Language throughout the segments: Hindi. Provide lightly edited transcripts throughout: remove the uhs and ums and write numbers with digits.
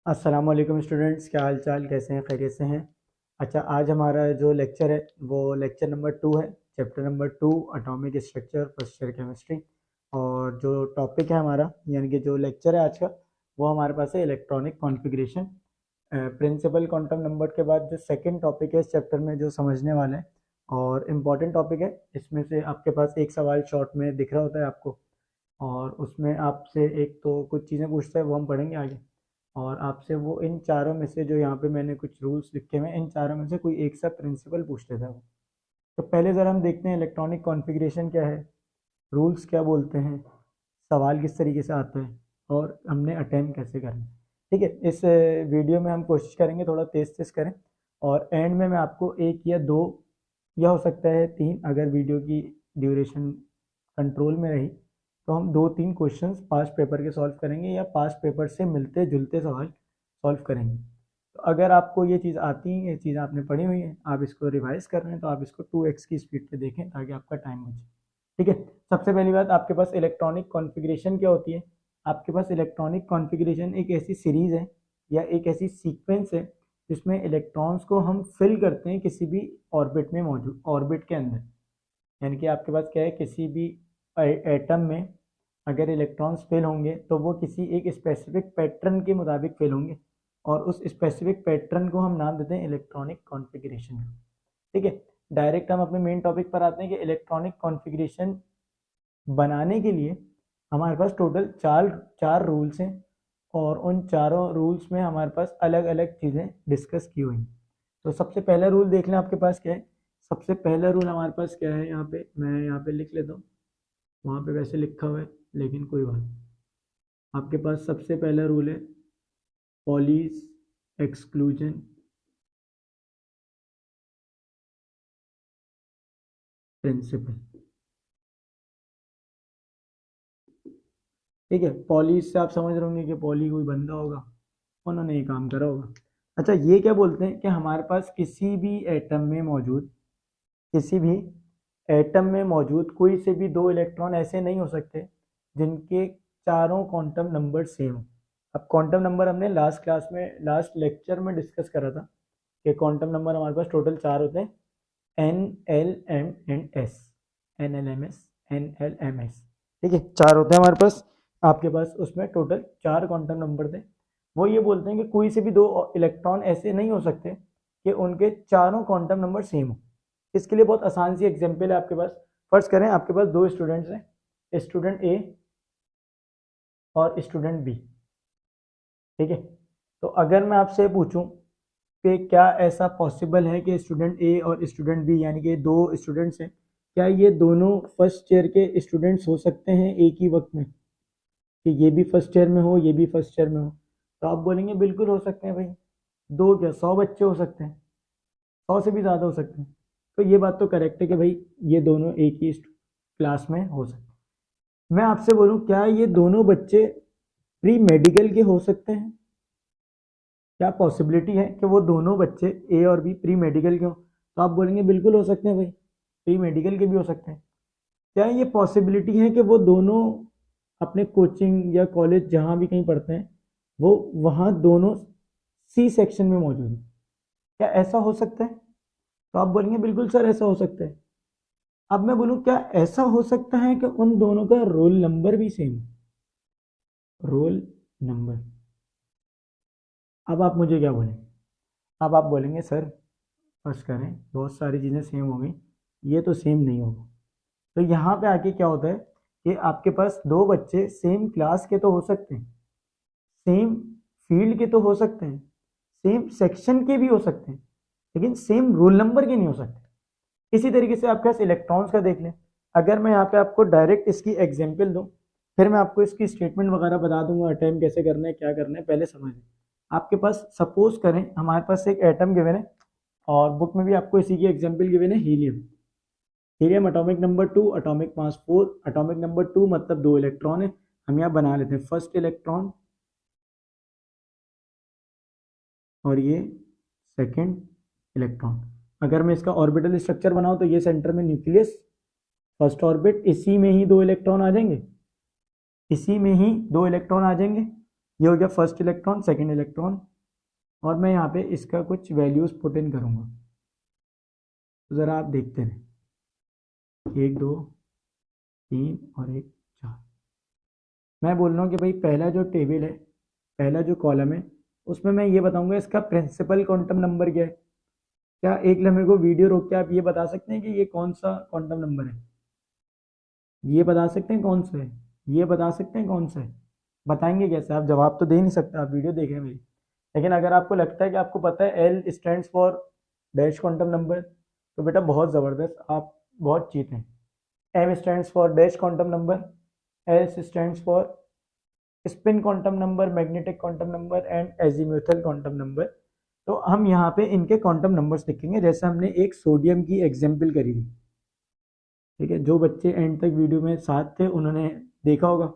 अस्सलाम वालेकुम स्टूडेंट्स, क्या हाल चाल, कैसे हैं, खैरियत से हैं। अच्छा, आज हमारा जो लेक्चर है वो लेक्चर नंबर 2 है, chapter number 2, atomic structure first year chemistry. और जो टॉपिक है हमारा, यानी कि जो लेक्चर है आज का, वो हमारे पास है electronic configuration. Principal quantum number के बाद जो सेकंड टॉपिक है इस चैप्टर में जो समझने वाले हैं और इम्पॉर्टेंट टॉपिक है। इसमें से आपके पास एक सवाल शॉर्ट में दिख रहा होता है आपको, और उसमें आपसे एक तो कुछ चीज़ें पूछता है, वो हम पढ़ेंगे आगे। और आपसे वो इन चारों में से, जो यहाँ पे मैंने कुछ रूल्स लिखे हुए हैं, इन चारों में से कोई एक सा प्रिंसिपल पूछ लेता है वो। तो पहले ज़रा हम देखते हैं इलेक्ट्रॉनिक कॉन्फ़िगरेशन क्या है, रूल्स क्या बोलते हैं, सवाल किस तरीके से आता है, और हमने अटेम्प्ट कैसे करना है। ठीक है, इस वीडियो में हम कोशिश करेंगे थोड़ा तेज़ तेज़ करें, और एंड में मैं आपको एक या दो, या हो सकता है तीन, अगर वीडियो की ड्यूरेशन कंट्रोल में रही, तो हम दो तीन क्वेश्चंस पास्ट पेपर के सॉल्व करेंगे, या पास्ट पेपर से मिलते जुलते सवाल सॉल्व करेंगे। तो अगर आपको ये चीज़ आती है, ये चीज़ आपने पढ़ी हुई है, आप इसको रिवाइज कर रहे हैं, तो आप इसको 2x की स्पीड पे देखें ताकि आपका टाइम बचे। ठीक है, सबसे पहली बात, आपके पास इलेक्ट्रॉनिक कॉन्फ़िगरेशन क्या होती है। आपके पास इलेक्ट्रॉनिक कॉन्फ़िगरेशन एक ऐसी सीरीज़ है या एक ऐसी सीक्वेंस है जिसमें इलेक्ट्रॉन्स को हम फिल करते हैं किसी भी ऑर्बिट में मौजूद, ऑर्बिट के अंदर। यानी कि आपके पास क्या है, किसी भी एटम में अगर इलेक्ट्रॉन्स फेल होंगे तो वो किसी एक स्पेसिफिक पैटर्न के मुताबिक फेल होंगे, और उस स्पेसिफिक पैटर्न को हम नाम देते हैं इलेक्ट्रॉनिक कॉन्फ़िगरेशन। ठीक है, डायरेक्ट हम अपने मेन टॉपिक पर आते हैं कि इलेक्ट्रॉनिक कॉन्फ़िगरेशन बनाने के लिए हमारे पास टोटल चार चार रूल्स हैं, और उन चारों रूल्स में हमारे पास अलग अलग चीज़ें डिस्कस की हुई हैं। तो सबसे पहला रूल देख लें आपके पास क्या है। सबसे पहला रूल हमारे पास क्या है, यहाँ पे मैं यहाँ पे लिख लेता हूँ, वहाँ पे वैसे लिखा हुआ है लेकिन कोई बात नहीं। आपके पास सबसे पहला रूल है पॉलीज एक्सक्लूजन प्रिंसिपल। ठीक है, पॉलीज से आप समझ रहे होंगे कि पॉली कोई बंदा होगा, उन्होंने ये काम करा होगा। अच्छा, ये क्या बोलते हैं कि हमारे पास किसी भी एटम में मौजूद, किसी भी एटम में मौजूद कोई से भी दो इलेक्ट्रॉन ऐसे नहीं हो सकते जिनके चारों क्वांटम नंबर सेम हो। अब क्वांटम नंबर हमने लास्ट क्लास में, लास्ट लेक्चर में डिस्कस करा था कि क्वांटम नंबर हमारे पास टोटल चार होते हैं, N, L, M and S. N L M S, N L M S. ठीक है, चार होते हैं हमारे पास। आपके पास उसमें टोटल चार क्वांटम नंबर थे। वो ये बोलते हैं कि कोई से भी दो इलेक्ट्रॉन ऐसे नहीं हो सकते कि उनके चारों क्वांटम नंबर सेम हो। इसके लिए बहुत आसान सी एग्जांपल है आपके पास। फर्स्ट करें, आपके पास दो स्टूडेंट्स हैं, स्टूडेंट ए और स्टूडेंट बी। ठीक है, तो अगर मैं आपसे पूछूं कि क्या ऐसा पॉसिबल है कि स्टूडेंट ए और स्टूडेंट बी, यानी कि दो स्टूडेंट्स हैं, क्या ये दोनों फर्स्ट ईयर के स्टूडेंट्स हो सकते हैं एक ही वक्त में, कि ये भी फर्स्ट ईयर में हो, ये भी फर्स्ट ईयर में हो? तो आप बोलेंगे बिल्कुल हो सकते हैं भाई, दो क्या 100 बच्चे हो सकते हैं, 100 से भी ज़्यादा हो सकते हैं। तो ये बात तो करेक्ट है कि भाई ये दोनों एक ही क्लास में हो सकते हैं। मैं आपसे बोलूँ, क्या ये दोनों बच्चे प्री मेडिकल के हो सकते हैं? क्या पॉसिबिलिटी है कि वो दोनों बच्चे ए और बी प्री मेडिकल के हों? तो आप बोलेंगे बिल्कुल हो सकते हैं भाई, प्री मेडिकल के भी हो सकते हैं। क्या ये पॉसिबिलिटी है कि वो दोनों अपने कोचिंग या कॉलेज जहाँ भी कहीं पढ़ते हैं, वो वहाँ दोनों सी सेक्शन में मौजूद हैं? क्या ऐसा हो सकता है? तो आप बोलेंगे बिल्कुल सर ऐसा हो सकता है। अब मैं बोलूँ, क्या ऐसा हो सकता है कि उन दोनों का रोल नंबर भी सेम? Roll number. अब आप मुझे क्या बोलें? अब आप बोलेंगे सर, फर्स्ट करें, बहुत सारी चीज़ें सेम हो गई, ये तो सेम नहीं होगा। तो यहाँ पे आके क्या होता है कि आपके पास दो बच्चे सेम क्लास के तो हो सकते हैं, सेम फील्ड के तो हो सकते हैं, सेम सेक्शन के भी हो सकते हैं, लेकिन सेम रोल नंबर के नहीं हो सकते। इसी तरीके से आपके पास इलेक्ट्रॉन्स का देख लें। अगर मैं यहाँ पे आपको डायरेक्ट इसकी एग्जांपल दूं, फिर मैं आपको इसकी स्टेटमेंट वगैरह बता दूंगा, अटेम्प्ट कैसे करना है, क्या करना है, पहले समझ लें। आपके पास सपोज करें हमारे पास एक एटम गिवन है, और बुक में भी आपको इसी की एग्जांपल गिवन है, helium. Helium atomic number 2, atomic mass 4, atomic number 2 मतलब दो इलेक्ट्रॉन है। हम यहाँ बना लेते हैं फर्स्ट इलेक्ट्रॉन, और ये सेकंड इलेक्ट्रॉन। अगर मैं इसका ऑर्बिटल स्ट्रक्चर बनाऊं तो ये सेंटर में न्यूक्लियस, फर्स्ट ऑर्बिट, इसी में ही दो इलेक्ट्रॉन आ जाएंगे, इसी में ही दो इलेक्ट्रॉन आ जाएंगे। ये हो गया फर्स्ट इलेक्ट्रॉन, सेकंड इलेक्ट्रॉन, और मैं यहाँ पे इसका कुछ वैल्यूज पुट इन करूँगा। तो ज़रा आप देखते रहे, 1 2 3 और 1 4। मैं बोल रहा हूँ कि भाई पहला जो टेबल है, पहला जो कॉलम है, उसमें मैं ये बताऊंगा इसका प्रिंसिपल क्वांटम नंबर क्या है। क्या एक लम्हे को वीडियो रोक के आप ये बता सकते हैं कि ये कौन सा क्वांटम नंबर है? ये बता सकते हैं कौन सा है? ये बता सकते हैं कौन सा है? बताएंगे कैसे? आप जवाब तो दे नहीं सकते, आप वीडियो देख रहे हैं मेरी। लेकिन अगर आपको लगता है कि आपको पता है L stands for dash quantum number, तो बेटा बहुत ज़बरदस्त, आप बहुत चीत हैं। M stands for dash quantum number, S stands for spin quantum number, magnetic quantum number and azimuthal quantum number. तो हम यहाँ पे इनके क्वांटम नंबर्स लिखेंगे, जैसे हमने एक सोडियम की एग्जाम्पल करी थी। ठीक है, जो बच्चे एंड तक वीडियो में साथ थे उन्होंने देखा होगा,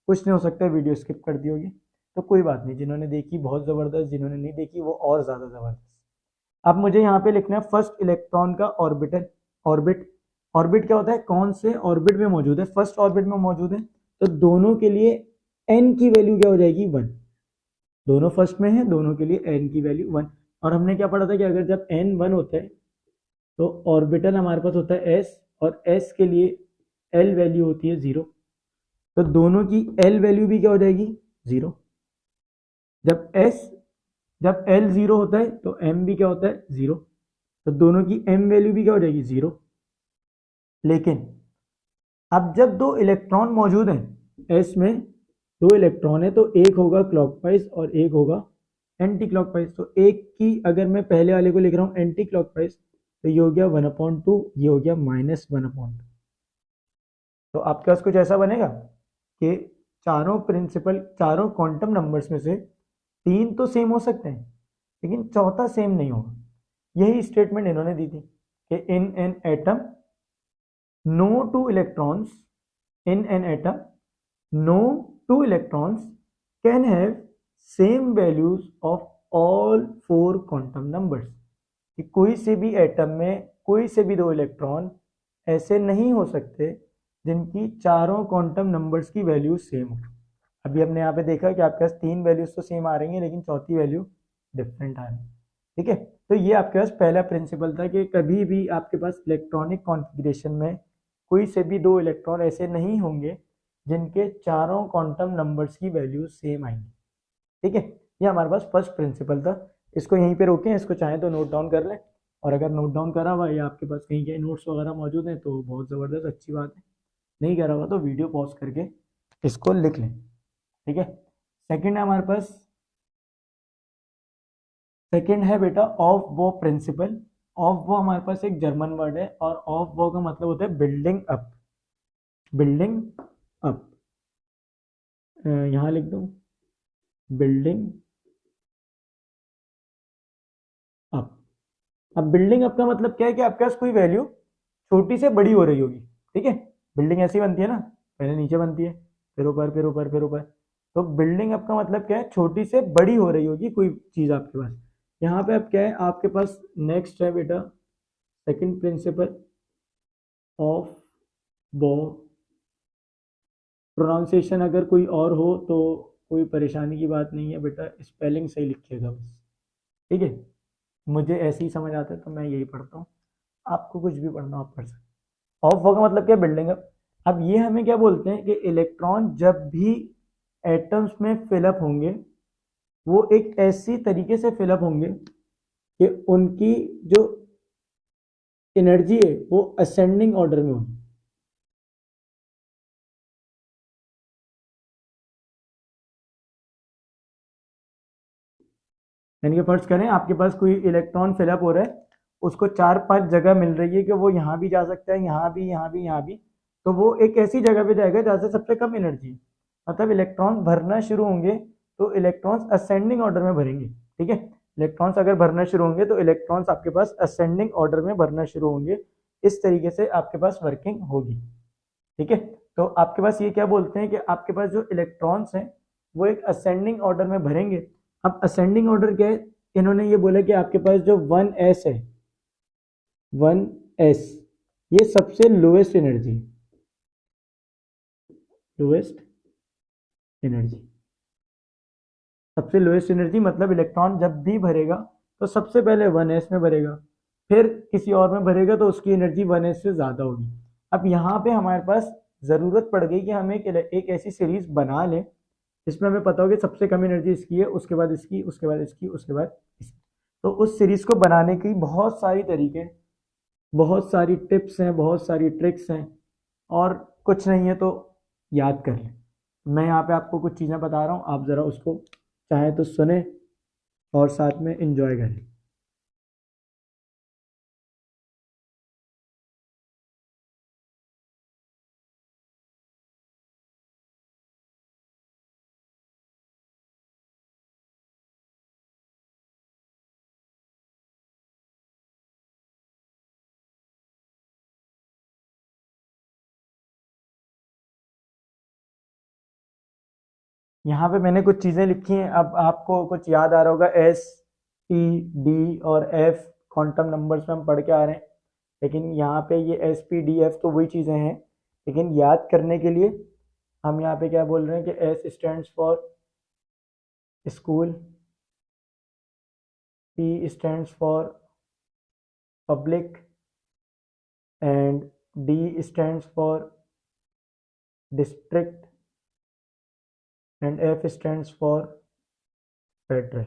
कुछ नहीं हो सकता वीडियो स्किप कर दी होगी, तो कोई बात नहीं, जिन्होंने देखी बहुत ज़बरदस्त, जिन्होंने नहीं देखी वो और ज़्यादा ज़बरदस्त। अब मुझे यहाँ पे लिखना है फर्स्ट इलेक्ट्रॉन का ऑर्बिटल, ऑर्बिट। ऑर्बिट क्या होता है? कौन से ऑर्बिट में मौजूद है? फर्स्ट ऑर्बिट में मौजूद है, तो दोनों के लिए एन की वैल्यू क्या हो जाएगी? 1। दोनों फर्स्ट में है, दोनों के लिए एन की वैल्यू 1। और हमने क्या पढ़ा था कि अगर जब एन 1 होता है तो ऑर्बिटल हमारे पास होता है एस, और एस के लिए एल वैल्यू होती है 0। तो दोनों की एल वैल्यू भी क्या हो जाएगी? 0। जब एस जब एल 0 होता है तो एम भी क्या होता है? 0। तो दोनों की एम वैल्यू भी क्या हो जाएगी? 0। लेकिन अब जब दो इलेक्ट्रॉन मौजूद हैं एस में, दो इलेक्ट्रॉन है, तो एक होगा क्लॉकवाइज और एक होगा एंटी क्लॉकवाइज। तो एक की अगर मैं पहले वाले को लिख रहा हूँ एंटी क्लॉकवाइज, तो ये हो गया 1/2, ये हो गया -1/2। तो आपके पास कुछ ऐसा बनेगा कि चारों क्वांटम नंबर्स में से 3 तो सेम हो सकते हैं, लेकिन चौथा सेम नहीं होगा। यही स्टेटमेंट इन्होंने दी थी कि in an atom no two electrons in an atom, no two electrons can have same values of all 4 quantum numbers। कि कोई से भी एटम में कोई से भी 2 इलेक्ट्रॉन ऐसे नहीं हो सकते जिनकी चारों क्वांटम नंबर्स की वैल्यू सेम हो। अभी हमने यहाँ पे देखा कि आपके पास 3 वैल्यूज तो सेम आ रही हैं, लेकिन चौथी वैल्यू डिफरेंट आ रही है। ठीक है, तो ये आपके पास पहला प्रिंसिपल था कि कभी भी आपके पास इलेक्ट्रॉनिक कॉन्फ़िगरेशन में कोई से भी 2 इलेक्ट्रॉन ऐसे नहीं होंगे जिनके चारों क्वांटम नंबर्स की वैल्यू सेम आएंगी। ठीक है, ये हमारे पास फर्स्ट प्रिंसिपल था। इसको यहीं पे रोकें, इसको चाहें तो नोट डाउन कर लें, और अगर नोट डाउन करा हुआ या आपके पास कहीं के नोट्स वगैरह मौजूद हैं तो बहुत ज़बरदस्त, अच्छी बात है। नहीं करा हुआ तो वीडियो पॉज करके इसको लिख लें। ठीक है, सेकंड है हमारे पास, सेकंड है बेटा ऑफ बो प्रिंसिपल। ऑफ बो हमारे पास एक जर्मन वर्ड है, और ऑफ बो का मतलब होता है बिल्डिंग अप। बिल्डिंग अप, यहाँ लिख दो बिल्डिंग अप। अब बिल्डिंग अप का मतलब क्या है कि आपके पास कोई वैल्यू छोटी से बड़ी हो रही होगी। ठीक है, बिल्डिंग ऐसी बनती है ना, पहले नीचे बनती है, फिर ऊपर, फिर ऊपर, फिर ऊपर। तो बिल्डिंग अप का मतलब क्या है? छोटी से बड़ी हो रही होगी कोई चीज़ आपके पास। यहाँ पे अब क्या है आपके पास? नेक्स्ट है बेटा सेकंड प्रिंसिपल ऑफ बो। प्रोनाउंसिएशन अगर कोई और हो तो कोई परेशानी की बात नहीं है बेटा, स्पेलिंग सही लिखिएगा बस। ठीक है, मुझे ऐसे ही समझ आता है तो मैं यही पढ़ता हूँ, आपको कुछ भी पढ़ना आप पढ़ सकते। ऑफ का मतलब क्या? Building up. अब ये हमें क्या बोलते हैं कि इलेक्ट्रॉन जब भी एटम्स में फिलअप होंगे, वो एक ऐसी तरीके से फिलअप होंगे कि उनकी जो एनर्जी है वो असेंडिंग ऑर्डर में होगी। यानी कि फर्ज करें आपके पास कोई इलेक्ट्रॉन फिलअप हो रहा है, उसको 4-5 जगह मिल रही है कि वो यहाँ भी जा सकता है, यहाँ भी, यहाँ भी, यहाँ भी। तो वो एक ऐसी जगह पे जाएगा जहाँ से सबसे कम एनर्जी है। मतलब इलेक्ट्रॉन भरना शुरू होंगे तो इलेक्ट्रॉन्स असेंडिंग ऑर्डर में भरेंगे। ठीक है, इलेक्ट्रॉन्स अगर भरना शुरू होंगे तो इलेक्ट्रॉन्स आपके पास असेंडिंग ऑर्डर में भरना शुरू होंगे। इस तरीके से आपके पास वर्किंग होगी। ठीक है, तो आपके पास ये क्या बोलते हैं कि आपके पास जो इलेक्ट्रॉन्स हैं वो एक असेंडिंग ऑर्डर में भरेंगे। अब असेंडिंग ऑर्डर क्या है? इन्होंने ये बोला कि आपके पास जो 1s है, 1s, ये सबसे लोएस्ट एनर्जी, लोएस्ट एनर्जी। सबसे लोएस्ट एनर्जी मतलब इलेक्ट्रॉन जब भी भरेगा तो सबसे पहले 1s में भरेगा, फिर किसी और में भरेगा तो उसकी एनर्जी 1s से ज़्यादा होगी। अब यहाँ पे हमारे पास ज़रूरत पड़ गई कि हम एक ऐसी सीरीज बना लें जिसमें हमें पता हो कि सबसे कम एनर्जी इसकी है, उसके बाद इसकी, उसके बाद इसकी, उसके बाद इसकी। तो उस सीरीज को बनाने की बहुत सारी तरीके, बहुत सारी टिप्स हैं, बहुत सारी ट्रिक्स हैं, और कुछ नहीं है तो याद कर लें। मैं यहाँ पे आपको कुछ चीज़ें बता रहा हूँ, आप ज़रा उसको चाहे तो सुने और साथ में एंजॉय करें। यहाँ पे मैंने कुछ चीज़ें लिखी हैं, अब आपको कुछ याद आ रहा होगा, एस, पी, डी और एफ क्वांटम नंबर्स में हम पढ़ के आ रहे हैं, लेकिन यहाँ पे ये एस, पी, डी, एफ तो वही चीज़ें हैं, लेकिन याद करने के लिए हम यहाँ पे क्या बोल रहे हैं कि S stands for school, P stands for public, and D stands for district, and F stands for federal.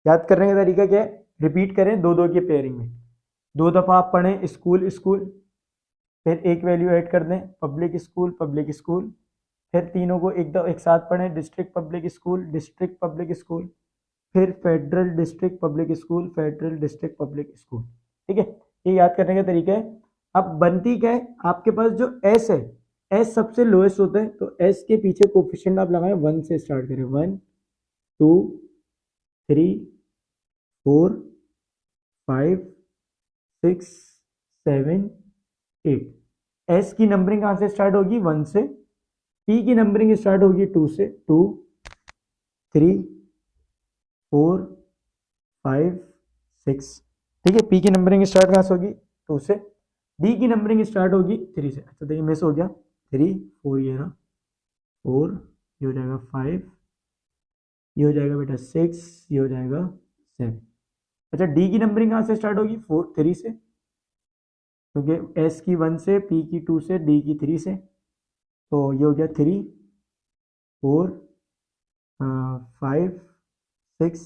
याद करने का तरीका क्या है, रिपीट करें दो दो की पेयरिंग में, दो दफ़ा आप पढ़ें स्कूल स्कूल, फिर एक वैल्यू ऐड कर दें पब्लिक स्कूल पब्लिक स्कूल, फिर तीनों को एक साथ पढ़ें district public school district public school, फिर federal district public school federal district public school. ठीक है, ये याद करने का तरीका है। अब बनती क्या है, आपके पास जो एस है, एस सबसे लोएस्ट होता है, तो एस के पीछे कोफिशिएंट आप लगाएं, 1 से स्टार्ट करें, 1 2 3 4 5 6 7 8। एस की नंबरिंग कहाँ से स्टार्ट होगी, 1 से। पी की नंबरिंग स्टार्ट होगी 2 से, 2 3 4 5 6। ठीक है, पी की नंबरिंग स्टार्ट कहाँ से होगी, 2 से। डी की नंबरिंग स्टार्ट होगी 3 से। अच्छा देखिए मिस हो गया, 3 4 ये रहा, 4 ये हो जाएगा, 5 ये हो जाएगा बेटा, 6 ये हो जाएगा, 7। अच्छा डी की नंबरिंग कहाँ से स्टार्ट होगी, 4 3 से, क्योंकि एस की 1 से, पी की 2 से, डी की 3 से, तो ये हो गया 3 4 5 6।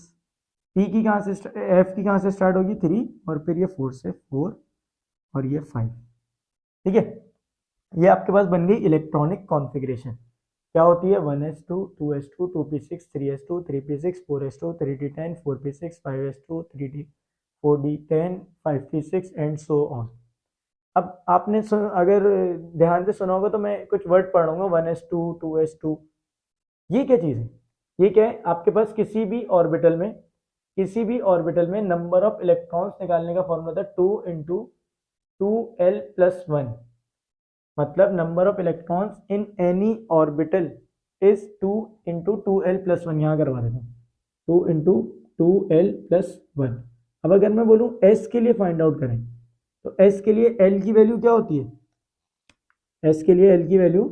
पी की कहाँ से, एफ की कहाँ से स्टार्ट होगी, 3, और फिर ये 4 से, 4 और ये 5। ठीक है, ये आपके पास बन गई इलेक्ट्रॉनिक कॉन्फ़िगरेशन। क्या होती है, 1s2 2s2 2p6 3s2 3p6 4s2 3d10 4p6 5s2 3d 4d10 5p6 and so on. अब आपने अगर ध्यान से सुना होगा तो मैं कुछ वर्ड पढ़ूंगा, 1s2 2s2, ये क्या चीज़ है, ये क्या है, आपके पास किसी भी ऑर्बिटल में नंबर ऑफ इलेक्ट्रॉन्स निकालने का फॉर्मूला था 2 × 2l+1, मतलब number of electrons in any orbital is 2 × 2l+1। यहाँ करवा देता हूँ, 2 × 2l+1। अब अगर मैं बोलूँ s के लिए फाइंड आउट करें, तो s के लिए l की वैल्यू क्या होती है, s के लिए l की वैल्यू,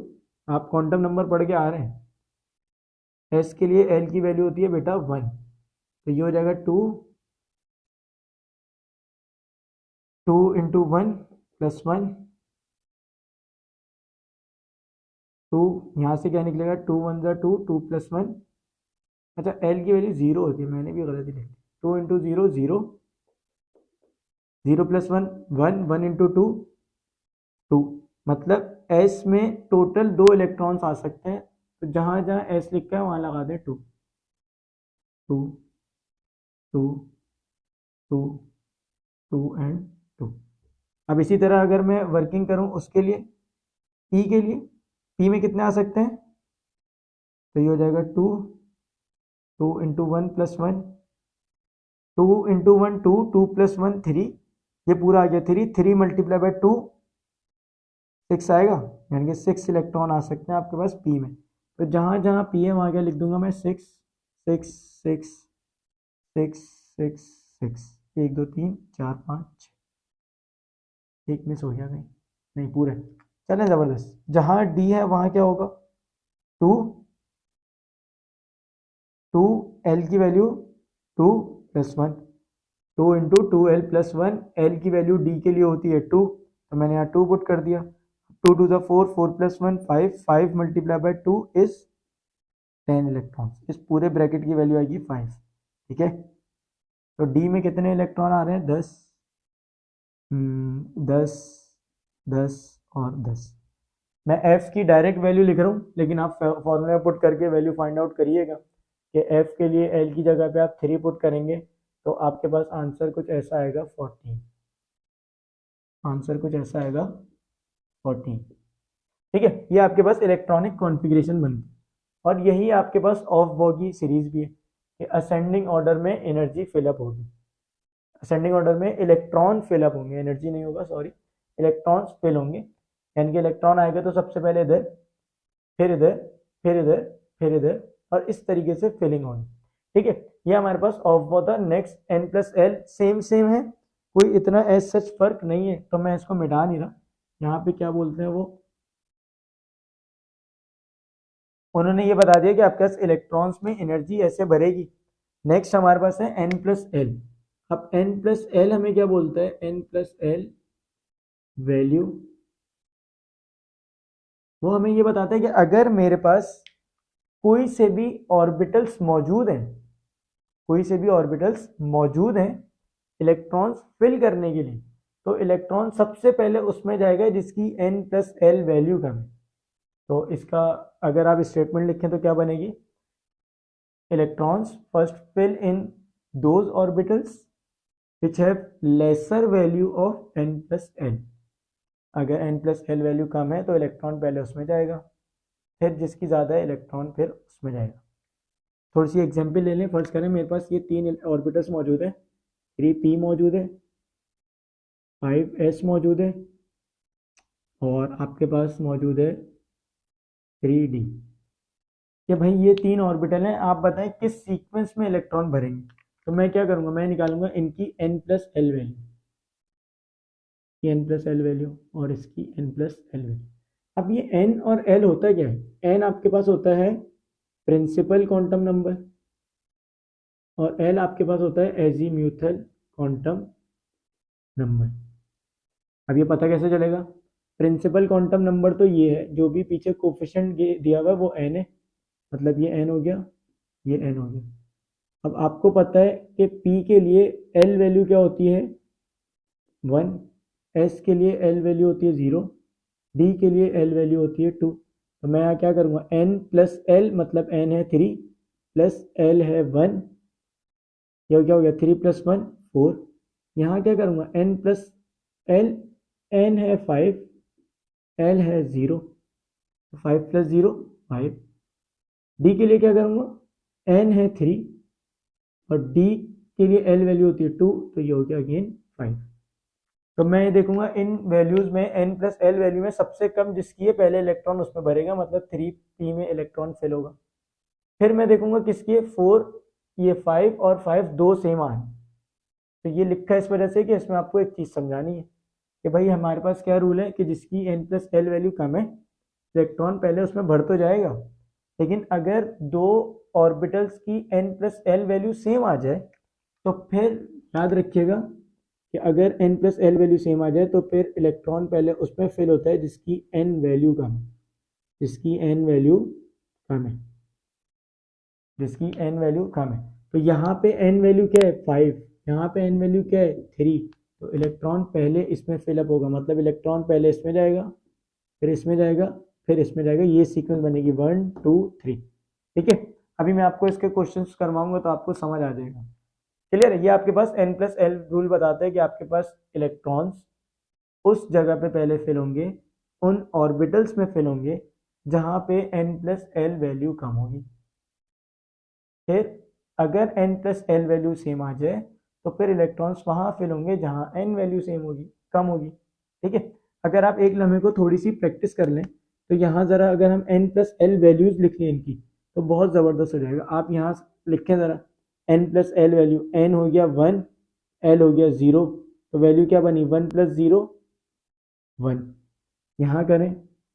आप क्वांटम नंबर पढ़ के आ रहे हैं, s के लिए l की वैल्यू होती है बेटा 1, तो ये हो जाएगा 2 × 1+1, 2, यहाँ से क्या निकलेगा, 2 × 1 = 2, 2+1। अच्छा एल की वैल्यू 0 होती है, मैंने भी गलती लिखी, 2 × 0 0, 0+1 1, 1 × 2 2, मतलब एस में टोटल 2 इलेक्ट्रॉन्स आ सकते हैं, तो जहाँ जहाँ एस लिखा है वहाँ लगा दें 2 2 2 2 2 एंड 2। अब इसी तरह अगर मैं वर्किंग करूँ उसके लिए, पी के लिए, पी में कितने आ सकते हैं, तो ये हो जाएगा 2 2 × 1+1, 2 × 1 2, 2+1 3, ये पूरा आ गया 3, 3 × 2 6 आएगा, यानी कि 6 इलेक्ट्रॉन आ सकते हैं आपके पास पी में। तो जहाँ जहाँ पी है वहाँ क्या लिख दूंगा मैं, 6 6 6 6 6 6, 1 2 3 4 5 6, एक मिस हो गया कहीं, नहीं पूरे, चलें ज़बरदस्त। जहाँ डी है वहाँ क्या होगा, 2 टू एल की वैल्यू 2+1, 2 × 2l+1, एल की वैल्यू डी के लिए होती है 2, तो मैंने यहाँ 2 पुट कर दिया। 2 to the 4, 4+1 5, 5 multiply by 2 is 10 electron. इस पूरे ब्रैकेट की वैल्यू आएगी 5। ठीक है, तो डी में कितने इलेक्ट्रॉन आ रहे हैं? 10, 10, 10 और 10। मैं एफ की डायरेक्ट वैल्यू लिख रहा हूँ, लेकिन आप फॉर्मूला में पुट करके वैल्यू फाइंड आउट करिएगा कि एफ के लिए एल की जगह पे आप 3 पुट करेंगे तो आपके पास आंसर कुछ ऐसा आएगा 14। आंसर कुछ ऐसा आएगा 14। ठीक है, ये आपके पास इलेक्ट्रॉनिक कॉन्फ़िगरेशन बनती है। और यही आपके पास ऑफ बॉगी सीरीज भी है कि असेंडिंग ऑर्डर में एनर्जी फिलअप होगी, असेंडिंग ऑर्डर में इलेक्ट्रॉन फिलअप होंगे, एनर्जी नहीं होगा, सॉरी, इलेक्ट्रॉन्स फिल होंगे। यानी कि इलेक्ट्रॉन आएगा तो सबसे पहले इधर, फिर इधर, फिर इधर, फिर इधर, और इस तरीके से फिलिंग होगी। ठीक है, ये हमारे पास of the next n+l same same है, कोई इतना एज सच फर्क नहीं है, तो मैं इसको मिटा नहीं रहा। यहाँ पे क्या बोलते हैं वो, उन्होंने ये बता दिया कि आपके पास इलेक्ट्रॉन्स में एनर्जी ऐसे भरेगी। नेक्स्ट हमारे पास है n+l। अब n+l हमें क्या बोलता है? n+l वैल्यू वो हमें ये बताता है कि अगर मेरे पास कोई से भी ऑर्बिटल्स मौजूद हैं, कोई से भी ऑर्बिटल्स मौजूद हैं इलेक्ट्रॉन्स फिल करने के लिए, तो इलेक्ट्रॉन सबसे पहले उसमें जाएगा जिसकी n+l वैल्यू कम है। तो इसका अगर आप स्टेटमेंट लिखें तो क्या बनेगी? Electrons first fill in those orbitals which have lesser value of n+l। अगर n+l वैल्यू कम है तो इलेक्ट्रॉन पहले उसमें जाएगा, फिर जिसकी ज़्यादा है इलेक्ट्रॉन फिर उसमें जाएगा। थोड़ी सी एग्जांपल ले लें। फर्स्ट करें, मेरे पास ये 3 ऑर्बिटल्स मौजूद है, 3p मौजूद है, 5s मौजूद है, और आपके पास मौजूद है 3d। कि भाई ये 3 ऑर्बिटल हैं, आप बताएं किस सीक्वेंस में इलेक्ट्रॉन भरेंगे। तो मैं क्या करूँगा, मैं निकालूंगा इनकी n+l वैल्यू, ये n+l वैल्यू और इसकी n+l वैल्यू। अब ये n और l होता क्या है? n आपके पास होता है प्रिंसिपल क्वांटम नंबर, और l आपके पास होता है एजीम्यूथल क्वांटम नंबर। अब ये पता कैसे चलेगा? प्रिंसिपल क्वांटम नंबर तो ये है, जो भी पीछे कोफिशिएंट दिया हुआ है वो n है, मतलब ये n हो गया, ये n हो गया। अब आपको पता है कि p के लिए l वैल्यू क्या होती है? 1, s के लिए l वैल्यू होती है 0, d के लिए l वैल्यू होती है 2। तो मैं यहाँ क्या करूँगा, n+l मतलब n है 3 प्लस l है 1, यह क्या हो गया 3+1 4। यहाँ क्या करूँगा, n+l, n है 5, l है 0, 5+0 5। d के लिए क्या करूँगा, n है 3 और d के लिए l वैल्यू होती है 2, तो ये हो गया अगेन 5। तो मैं ये देखूंगा इन वैल्यूज में n+l वैल्यू में सबसे कम जिसकी है पहले इलेक्ट्रॉन उसमें भरेगा, मतलब 3p में इलेक्ट्रॉन फिल होगा। फिर मैं देखूंगा किसकी है 4, ये 5 और 5 दो सेम आए। तो ये लिखा है इस वजह से कि इसमें आपको एक चीज़ समझानी है कि भाई हमारे पास क्या रूल है कि जिसकी n+l वैल्यू कम है इलेक्ट्रॉन पहले उसमें भर तो जाएगा, लेकिन अगर दो ऑर्बिटल्स की n+l वैल्यू सेम आ जाए तो फिर याद रखिएगा कि अगर n+l वैल्यू सेम आ जाए तो फिर इलेक्ट्रॉन पहले उसमें फिल होता है जिसकी n वैल्यू कम है, जिसकी n वैल्यू कम है, जिसकी n वैल्यू कम है। तो यहाँ पे n वैल्यू क्या है 5, यहाँ पे n वैल्यू क्या है 3, तो इलेक्ट्रॉन पहले इसमें फिलअप होगा, मतलब इलेक्ट्रॉन पहले इसमें जाएगा, फिर इसमें जाएगा, फिर इसमें जाएगा, ये सीक्वेंस बनेगी 1 2 3। ठीक है, अभी मैं आपको इसके क्वेश्चंस करवाऊंगा तो आपको समझ आ जाएगा। क्लियर है? ये आपके पास n+l रूल बताता है कि आपके पास इलेक्ट्रॉन्स उस जगह पे पहले फिल होंगे, उन ऑर्बिटल्स में फिल होंगे जहां पे n+l वैल्यू कम होगी। फिर अगर n+l वैल्यू सेम आ जाए तो फिर इलेक्ट्रॉन्स वहां फिल होंगे जहां n वैल्यू सेम होगी, कम होगी। ठीक है, अगर आप एक लम्हे को थोड़ी सी प्रैक्टिस कर लें तो यहाँ ज़रा अगर हम n+l वैल्यूज लिख लें इनकी तो बहुत ज़बरदस्त हो जाएगा। आप यहाँ लिखें ज़रा n+l वैल्यू, n हो गया 1, l हो गया 0, तो वैल्यू क्या बनी 1+0 1। यहाँ करें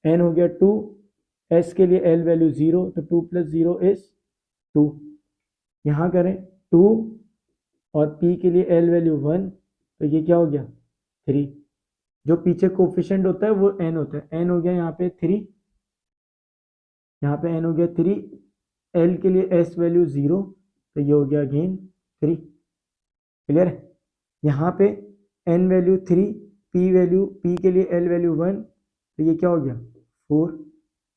n हो गया 2, s के लिए l वैल्यू 0, तो 2+0 इज 2। यहाँ करें 2 और p के लिए l वैल्यू 1, तो ये क्या हो गया 3। जो पीछे कोफिशिएंट होता है वो n होता है, n हो गया यहाँ पे 3, यहाँ पे n हो गया 3, l के लिए s वैल्यू 0, तो ये हो गया अगेन 3। क्लियर है। यहाँ पे n वैल्यू 3, p के लिए l वैल्यू 1, तो ये क्या हो गया 4,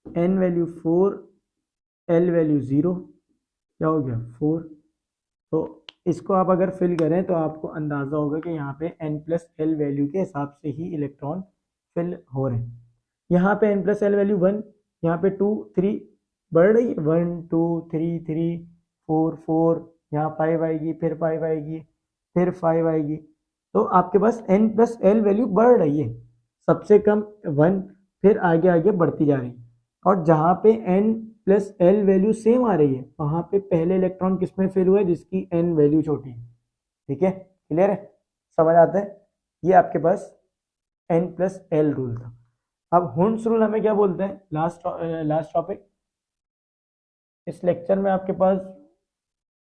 n वैल्यू 4, l वैल्यू 0, क्या हो गया 4। तो इसको आप अगर फिल करें तो आपको अंदाज़ा होगा कि यहाँ पे n प्लस एल वैल्यू के हिसाब से ही इलेक्ट्रॉन फिल हो रहे हैं। यहाँ पे n प्लस एल वैल्यू 1, यहाँ पे 2 3 बढ़ रही है, 1 2 3 3 4 4, यहाँ 5 आएगी, फिर 5 आएगी, फिर 5 आएगी। तो आपके पास n प्लस एल वैल्यू बढ़ रही है, सबसे कम 1, फिर आगे आगे बढ़ती जा रही है। और जहाँ पे n plus L value same आ रही है वहाँ पे पहले इलेक्ट्रॉन किस में फिल हुआ है जिसकी n वैल्यू छोटी है। ठीक है, क्लियर है, समझ आता है। ये आपके पास n प्लस एल रूल था। अब हुंड्स रूल हमें क्या बोलते हैं, लास्ट टॉपिक इस लेक्चर में आपके पास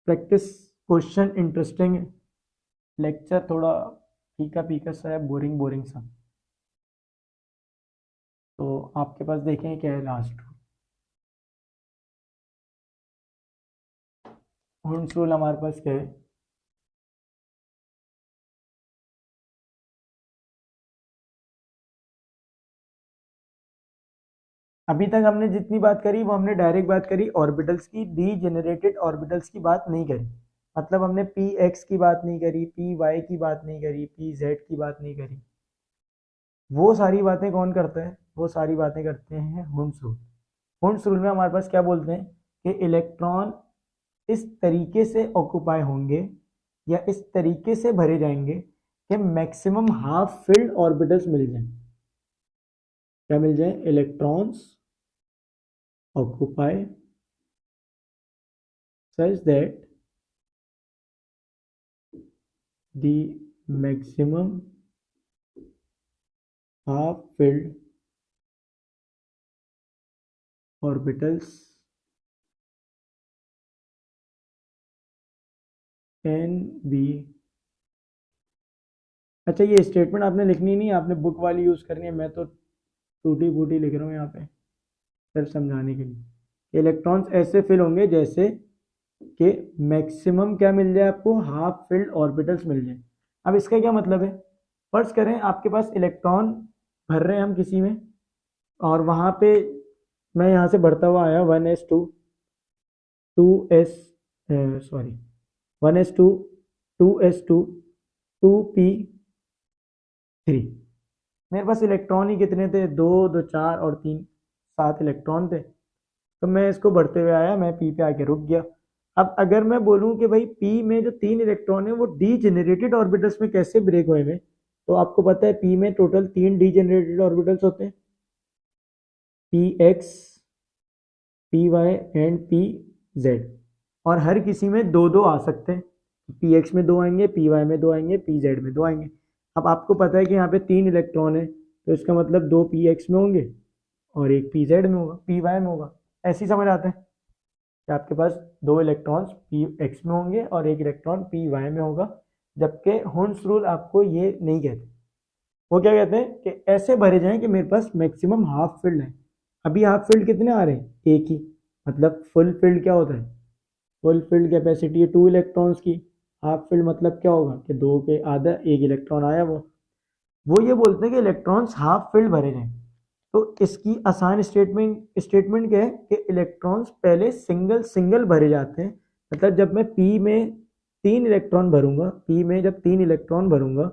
प्रैक्टिस क्वेश्चन इंटरेस्टिंग है, लेक्चर थोड़ा फीका फीका सा है, बोरिंग बोरिंग सा, तो आपके पास देखें क्या है लास्ट हुंड्स रूल हमारे पास क्या है। अभी तक हमने जितनी बात करी वो हमने डायरेक्ट बात करी ऑर्बिटल्स की, डीजेनरेटेड ऑर्बिटल्स की बात नहीं करी। मतलब हमने पी एक्स की बात नहीं करी, पी वाई की बात नहीं करी, पी जेड की बात नहीं करी। वो सारी बातें कौन करता है, वो सारी बातें करते हैं हुंड्स रूल। हुंड्स रूल में हमारे पास क्या बोलते हैं कि इलेक्ट्रॉन इस तरीके से ऑक्यूपाई होंगे या इस तरीके से भरे जाएंगे कि मैक्सिमम हाफ फिल्ड ऑर्बिटल्स मिल जाएं। क्या मिल जाए, electrons occupy such that the maximum half filled orbitals can be। अच्छा, ये स्टेटमेंट आपने लिखनी नहीं, आपने बुक वाली यूज करनी है, मैं तो टूटी फूटी लिख रहा हूँ यहाँ पे सिर्फ समझाने के लिए। इलेक्ट्रॉन्स ऐसे फिल होंगे जैसे कि मैक्सिमम क्या मिल जाए आपको, हाफ फिल्ड ऑर्बिटल्स मिल जाए। अब इसका क्या मतलब है, फर्ज करें आपके पास इलेक्ट्रॉन भर रहे हैं हम किसी में, और वहाँ पे मैं यहाँ से बढ़ता हुआ आया 1s2 2s sorry 1s2 2s2 2p3, मेरे पास इलेक्ट्रॉन ही कितने थे, 2 2 4 और 3, 7 इलेक्ट्रॉन थे। तो मैं इसको बढ़ते हुए आया, मैं पी पे आके रुक गया। अब अगर मैं बोलूं कि भाई पी में जो 3 इलेक्ट्रॉन है वो डीजेनरेटेड ऑर्बिटल्स में कैसे ब्रेक हुए हैं, तो आपको पता है पी में टोटल 3 डीजेनरेटेड ऑर्बिटल्स होते हैं, P X, P Y and P Z, और हर किसी में दो दो आ सकते हैं। पी एक्स में दो आएंगे, पी वाई में दो आएंगे, पी जेड में दो आएंगे। अब आपको पता है कि यहाँ पे 3 इलेक्ट्रॉन है, तो इसका मतलब 2 पी एक्स में होंगे और एक पी जेड में होगा, पी वाई में होगा। ऐसे ही समझ आता है कि आपके पास 2 इलेक्ट्रॉन्स पी एक्स में होंगे और एक इलेक्ट्रॉन पी वाई में होगा। जबकि हुंड्स रूल आपको ये नहीं कहते, वो क्या कहते हैं कि ऐसे भरे जाएं कि मेरे पास मैक्सिमम हाफ फील्ड है। अभी हाफ फील्ड कितने आ रहे हैं, एक ही, मतलब फुल फील्ड क्या होता है, फुल फील्ड कैपेसिटी है 2 इलेक्ट्रॉन्स की, हाफ फील्ड मतलब क्या होगा कि 2 के आधा एक इलेक्ट्रॉन आया। वो ये बोलते हैं कि इलेक्ट्रॉन्स हाफ फील्ड भरे जाएं। तो इसकी आसान स्टेटमेंट क्या है कि इलेक्ट्रॉन्स पहले सिंगल सिंगल भरे जाते हैं। मतलब जब मैं पी में 3 इलेक्ट्रॉन भरूंगा, पी में जब 3 इलेक्ट्रॉन भरूंगा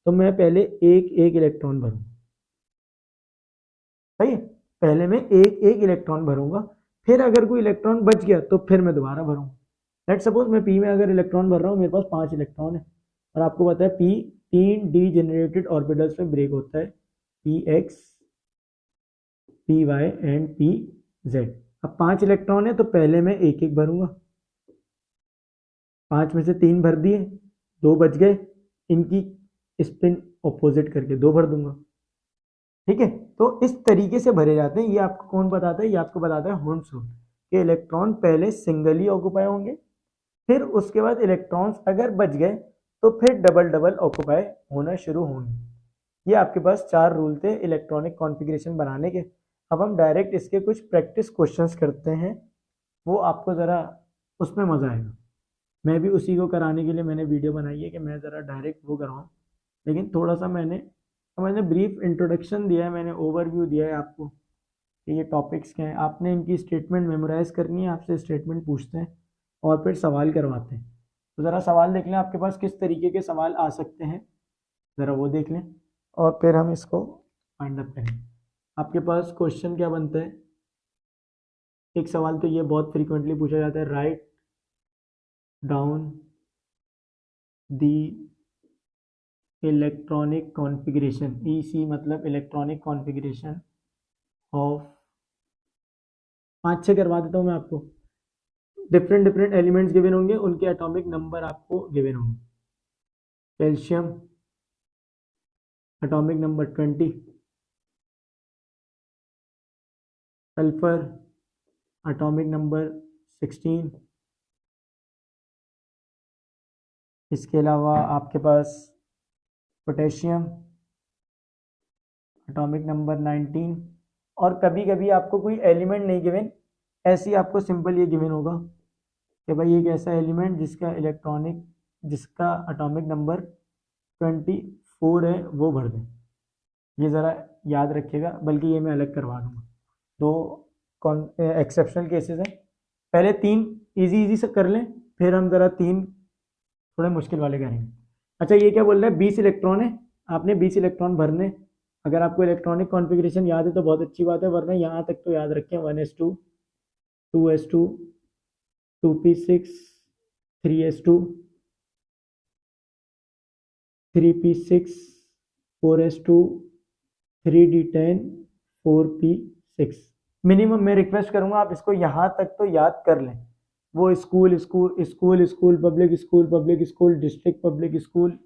तो मैं पहले एक एक इलेक्ट्रॉन भरूंगा, सही है, पहले मैं एक एक इलेक्ट्रॉन भरूंगा, फिर अगर कोई इलेक्ट्रॉन बच गया तो फिर मैं दोबारा भरूंगा। लेट सपोज मैं पी में अगर इलेक्ट्रॉन भर रहा हूँ, मेरे पास 5 इलेक्ट्रॉन है, और आपको पता है पी 3 डीजेनरेटेड ऑर्बिटल्स में ब्रेक होता है, P X, P Y and P Z. अब 5 इलेक्ट्रॉन है तो पहले मैं एक एक भरूंगा, 5 में से 3 भर दिए, 2 बच गए, इनकी स्पिन ऑपोजिट करके 2 भर दूंगा। ठीक है, तो इस तरीके से भरे जाते हैं। ये आपको कौन बताता है, ये आपको बताता है हुंड्स रूल, कि इलेक्ट्रॉन पहले सिंगली ऑक्यूपाई होंगे, फिर उसके बाद इलेक्ट्रॉन्स अगर बच गए तो फिर डबल डबल ऑक्यूपाई होना शुरू होंगे। ये आपके पास 4 रूल थे इलेक्ट्रॉनिक कॉन्फ़िगरेशन बनाने के। अब हम डायरेक्ट इसके कुछ प्रैक्टिस क्वेश्चंस करते हैं, वो आपको ज़रा उसमें मज़ा आएगा। मैं भी उसी को कराने के लिए मैंने वीडियो बनाई है कि मैं ज़रा डायरेक्ट वो कराऊँ, लेकिन थोड़ा सा मैंने ब्रीफ इंट्रोडक्शन दिया है, मैंने ओवरव्यू दिया है आपको कि ये टॉपिक्स क्या हैं। आपने इनकी स्टेटमेंट मेमोराइज करनी है, आपसे स्टेटमेंट पूछते हैं और फिर सवाल करवाते हैं। तो ज़रा सवाल देख लें आपके पास किस तरीके के सवाल आ सकते हैं, ज़रा वो देख लें और फिर हम इसको फाइंड अप करें। आपके पास क्वेश्चन क्या बनता है? एक सवाल तो ये बहुत फ्रीक्वेंटली पूछा जाता है, write down the electronic configuration, EC मतलब इलेक्ट्रॉनिक कॉन्फ़िगरेशन ऑफ, 5-6 करवा देता हूँ मैं आपको। डिफरेंट डिफरेंट एलिमेंट्स गिवन होंगे, उनके एटॉमिक नंबर आपको गिवन होंगे। Calcium atomic number 20, sulphur atomic number 16, इसके अलावा आपके पास पोटेशियम एटॉमिक नंबर 19। और कभी कभी आपको कोई एलिमेंट नहीं गिवन, ऐसे ही आपको सिंपल ये गिवन होगा कि भाई एक ऐसा एलिमेंट जिसका एटॉमिक नंबर 24 है वो भर दें। ये ज़रा याद रखिएगा, बल्कि ये मैं अलग करवा दूंगा। दो कौन एक्सेप्शनल केसेस हैं, पहले 3 इजी से कर लें, फिर हम ज़रा 3 थोड़े मुश्किल वाले करेंगे। अच्छा, ये क्या बोल रहा है, 20 इलेक्ट्रॉन है, आपने 20 इलेक्ट्रॉन भरने। अगर आपको इलेक्ट्रॉनिक कॉन्फ़िगरेशन याद है तो बहुत अच्छी बात है, वरना यहाँ तक तो याद रखें 1s2 2s2 2p6 3s2 3p6 4s2 3d10 4p6। Minimum मैं रिक्वेस्ट करूंगा आप इसको यहाँ तक तो याद कर लें। वो school school school school public school district public school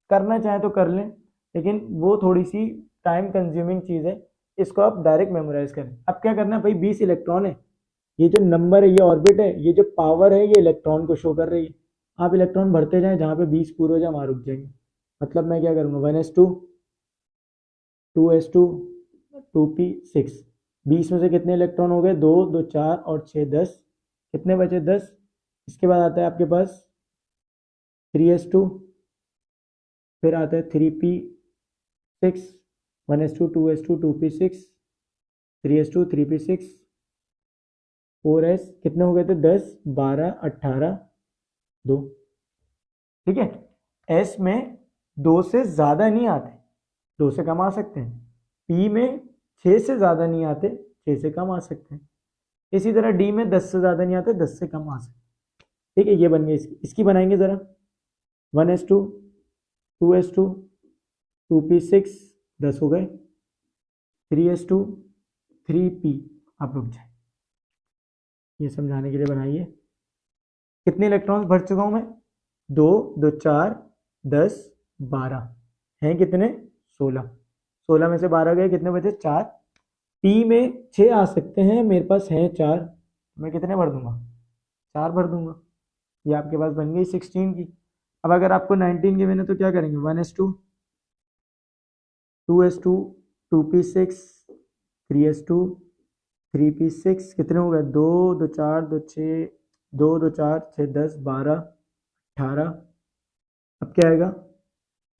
करना चाहे तो कर लें, लेकिन वो थोड़ी सी टाइम कंज्यूमिंग चीज़ है। इसको आप डायरेक्ट मेमोराइज करें। अब क्या करना है भाई, 20 इलेक्ट्रॉन है, ये जो नंबर है ये ऑर्बिट है, ये जो पावर है ये इलेक्ट्रॉन को शो कर रही है। आप इलेक्ट्रॉन भरते जाएं, जहाँ पे 20 पूरे हो जाए वहाँ रुक जाएंगे। मतलब मैं क्या करूँगा, 1s2 2s2 2p6, 20 में से कितने इलेक्ट्रॉन हो गए, 2 2 4 और 6 10, कितने बचे 10। इसके बाद आता है आपके पास 3s2, फिर आता है 3p6, 1s2 2s2 2p6 3s2 3p6 4s, कितने हो गए थे 10 12 18 2। ठीक है, एस में 2 से ज़्यादा नहीं आते, 2 से कम आ सकते हैं। पी में 6 से ज़्यादा नहीं आते, 6 से कम आ सकते हैं। इसी तरह डी में 10 से ज़्यादा नहीं आते, 10 से कम आ सकते हैं। ठीक है, ये बन गई इसकी बनाएंगे ज़रा। 1s2 2s2 2p6 10 हो गए, 3s2 3p, आप रुक जाए, ये समझाने के लिए बनाइए। कितने इलेक्ट्रॉन्स भर चुका हूं मैं, 2 2 4 10 12 हैं कितने, 16। 16 में से 12 गए, कितने बचे 4। पी में 6 आ सकते हैं, मेरे पास हैं 4, मैं कितने भर दूंगा, 4 भर दूंगा। ये आपके पास बन गई 16 की। अब अगर आपको 19 के मैंने तो क्या करेंगे, 1s2 2s2 2p6 3s2 3p6, कितने हो गए, 2 2 4 2 6 2 2 4 6 10 12 18। अब क्या आएगा,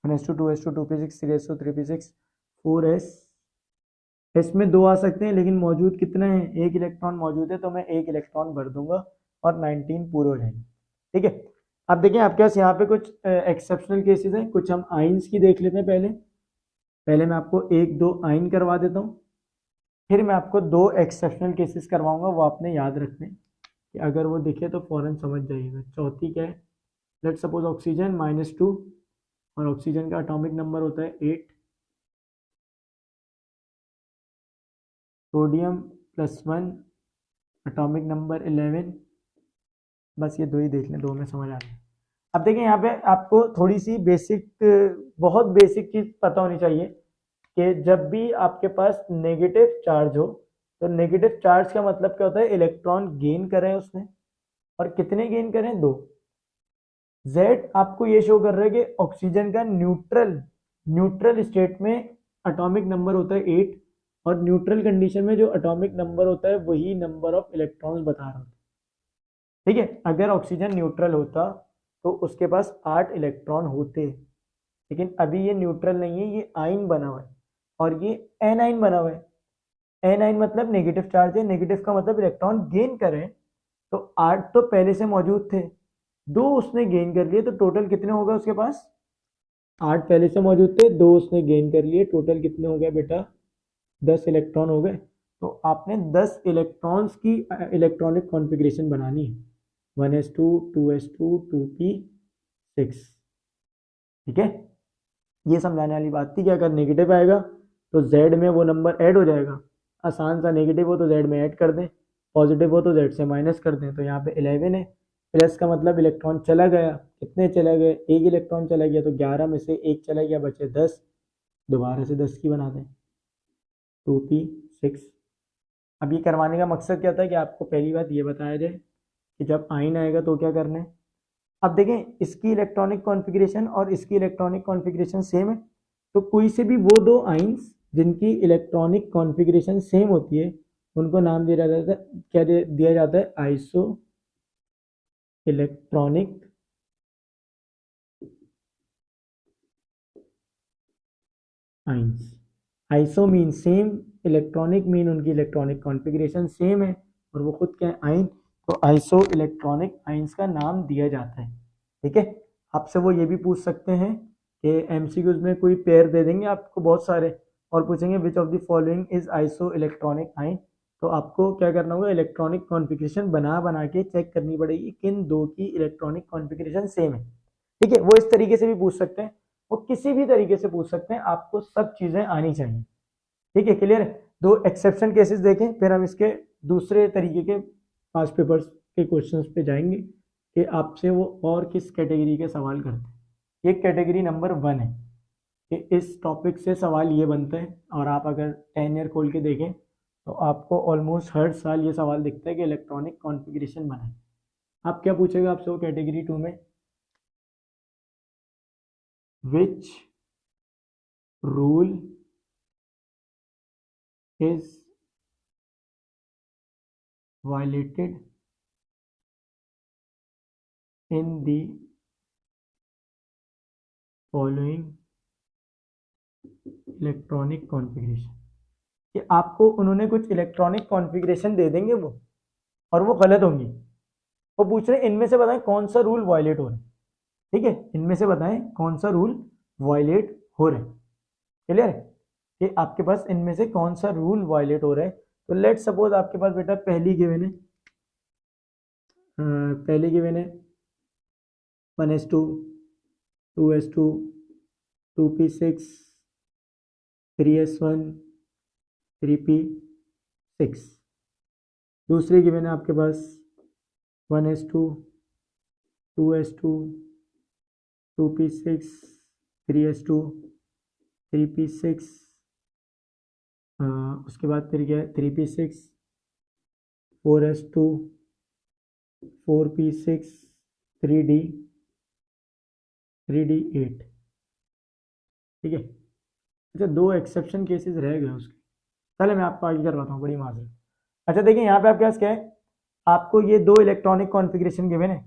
1s2 2s2 2p6 3s2 3p6 4s। S में 2 आ सकते हैं, लेकिन मौजूद कितने हैं, 1 इलेक्ट्रॉन मौजूद है, तो मैं 1 इलेक्ट्रॉन भर दूंगा और 19 पूरे हो जाएंगे। ठीक है, अब देखें आपके पास यहाँ पे कुछ एक्सेप्शनल केसेस हैं, कुछ हम आइंस की देख लेते हैं। पहले मैं आपको 1-2 आइन करवा देता हूँ, फिर मैं आपको 2 एक्सेप्शनल केसेस करवाऊंगा, वो आपने याद रखने कि अगर वो दिखे तो फौरन समझ जाइएगा। चौथी क्या है, लेट सपोज ऑक्सीजन -2 और ऑक्सीजन का एटॉमिक नंबर होता है 8, सोडियम +1 एटॉमिक नंबर 11। बस ये 2 ही देख लें, 2 में समझ आ रहा है। अब देखें यहाँ पे आपको थोड़ी सी बहुत बेसिक चीज पता होनी चाहिए कि जब भी आपके पास नेगेटिव चार्ज हो, तो नेगेटिव चार्ज का मतलब क्या होता है, इलेक्ट्रॉन गेन करे उसने, और कितने गेन करें, 2। Z आपको ये शो कर रहा है कि ऑक्सीजन का न्यूट्रल स्टेट में एटॉमिक नंबर होता है 8, और न्यूट्रल कंडीशन में जो एटॉमिक नंबर होता है वही नंबर ऑफ इलेक्ट्रॉन्स बता रहा होता है। ठीक है, अगर ऑक्सीजन न्यूट्रल होता तो उसके पास 8 इलेक्ट्रॉन होते, लेकिन अभी ये न्यूट्रल नहीं है, ये आयन बना हुआ है और ये एनाइन बना हुआ है। एनाइन मतलब नेगेटिव चार्ज है, नेगेटिव का मतलब इलेक्ट्रॉन गेन करें, तो 8 तो पहले से मौजूद थे, 2 उसने गेन कर लिए, तो टोटल कितने हो गए उसके पास, 8 पहले से मौजूद थे, 2 उसने गेन कर लिए, टोटल कितने हो गए बेटा, 10 इलेक्ट्रॉन हो गए। तो आपने 10 इलेक्ट्रॉन्स की इलेक्ट्रॉनिक कॉन्फ़िगरेशन बनानी है, 1s2 2s2 2p6। ठीक है, ये समझाने वाली बात थी कि अगर नेगेटिव आएगा तो Z में वो नंबर ऐड हो जाएगा, आसान सा, नेगेटिव हो तो Z में ऐड कर दें, पॉजिटिव हो तो Z से माइनस कर दें। तो यहाँ पे 11 है, प्लस का मतलब इलेक्ट्रॉन चला गया, कितने चले गए, एक इलेक्ट्रॉन चला गया, तो 11 में से एक चला गया, बचे 10, दोबारा से 10 की बना दें, 2p6। अब ये करवाने का मकसद क्या था कि आपको पहली बात ये बताया जाए कि जब आयन आएगा तो क्या करना है। अब देखें, इसकी इलेक्ट्रॉनिक कॉन्फ़िगरेशन और इसकी इलेक्ट्रॉनिक कॉन्फ़िगरेशन सेम है, तो कोई से भी वो दो आइंस जिनकी इलेक्ट्रॉनिक कॉन्फ़िगरेशन सेम होती है उनको नाम दिया जाता है, क्या दिया जाता है, iso electronic ions. Iso mean same, electronic mean उनकी इलेक्ट्रॉनिक कॉन्फ़िगरेशन सेम है और वो खुद क्या है, आइन, तो आइसो इलेक्ट्रॉनिक आइंस का नाम दिया जाता है। ठीक है, आपसे वो ये भी पूछ सकते हैं कि एमसीक्यूज में कोई पेयर दे देंगे आपको बहुत सारे और पूछेंगे which of the following is iso electronic आइन, तो आपको क्या करना होगा, इलेक्ट्रॉनिक कॉन्फ़िगरेशन बना बना के चेक करनी पड़ेगी किन दो की इलेक्ट्रॉनिक कॉन्फ़िगरेशन सेम है। ठीक है, वो इस तरीके से भी पूछ सकते हैं, वो किसी भी तरीके से पूछ सकते हैं, आपको सब चीज़ें आनी चाहिए। ठीक है, क्लियर है। दो एक्सेप्शन केसेस देखें, फिर हम इसके दूसरे तरीके के पास पेपर्स के क्वेश्चंस पे जाएंगे कि आपसे वो और किस कैटेगरी के सवाल करते हैं। ये कैटेगरी नंबर 1 है कि इस टॉपिक से सवाल ये बनते हैं, और आप अगर 10 ईयर खोल के देखें तो आपको ऑलमोस्ट हर साल ये सवाल दिखता है कि इलेक्ट्रॉनिक कॉन्फ़िगरेशन बनाए। आप क्या पूछेगा आपसे वो कैटेगरी 2 में, which rule is violated in the following electronic configuration, कि आपको उन्होंने कुछ इलेक्ट्रॉनिक कॉन्फ़िगरेशन दे देंगे वो, और वो गलत होंगी, वो पूछ रहे हैं इनमें से बताएं कौन सा रूल वायलेट हो रहा है। ठीक है, इनमें से बताएं कौन सा रूल वायलेट हो रहा है। क्लियर है कि आपके पास इनमें से कौन सा रूल वायलेट हो रहा है। तो लेट सपोज आपके पास बेटा पहली गिवन है, पहली गिवन है 1s2 2s2 2p6 3s1 3p6। दूसरी गिवन है आपके पास 1s2 2s2 2p6 3s2 3p6, उसके बाद फिर क्या है 3p6 4s2 4p6 3d 3d8। ठीक है, अच्छा दो एक्सेप्शन केसेस रह गए उसके, पहले मैं आपको आगे करवाता हूँ, बड़ी माजरत। अच्छा देखिए यहाँ पे आपके पास क्या है, आपको ये दो इलेक्ट्रॉनिक कॉन्फ़िगरेशन गिवन है,